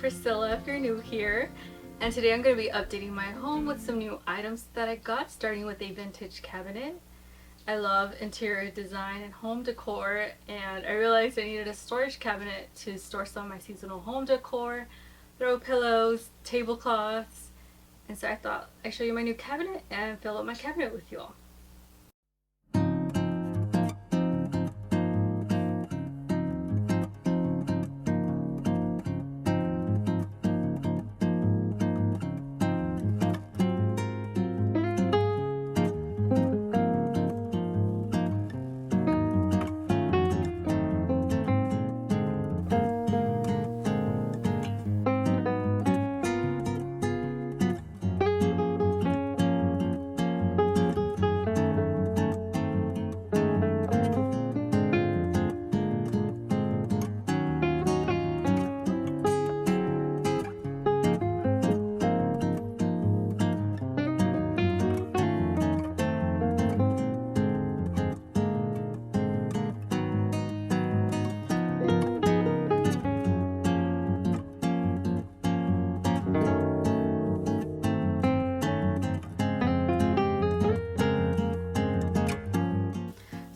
Priscilla if you're new here, and today I'm going to be updating my home with some new items that I got, starting with a vintage cabinet. I love interior design and home decor, and I realized I needed a storage cabinet to store some of my seasonal home decor, throw pillows, tablecloths, and so I thought I'd show you my new cabinet and fill up my cabinet with you all.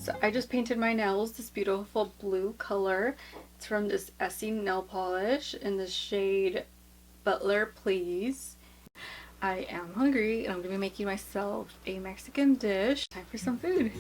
So I just painted my nails this beautiful blue color. It's from this Essie nail polish in the shade Butler Please. I am hungry and I'm gonna be making myself a Mexican dish. Time for some food.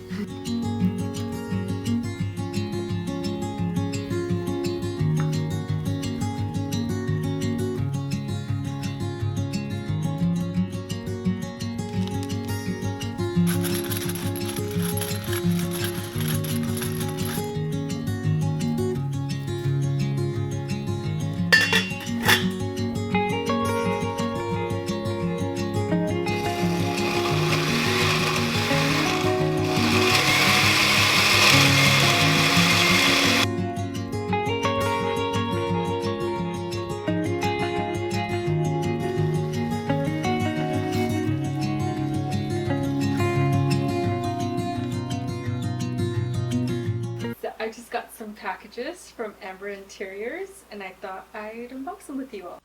I just got some packages from Amber Interiors and I thought I'd unbox them with you all.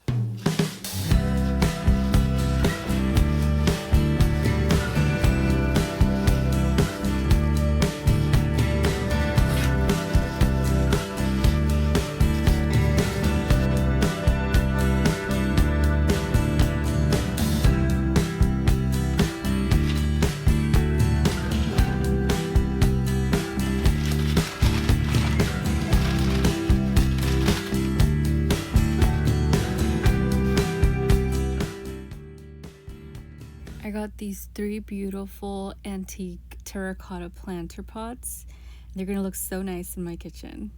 I got these 3 beautiful antique terracotta planter pots. They're gonna look so nice in my kitchen.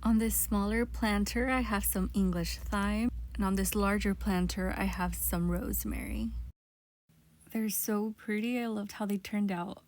On this smaller planter, I have some English thyme, and on this larger planter, I have some rosemary. They're so pretty. I loved how they turned out.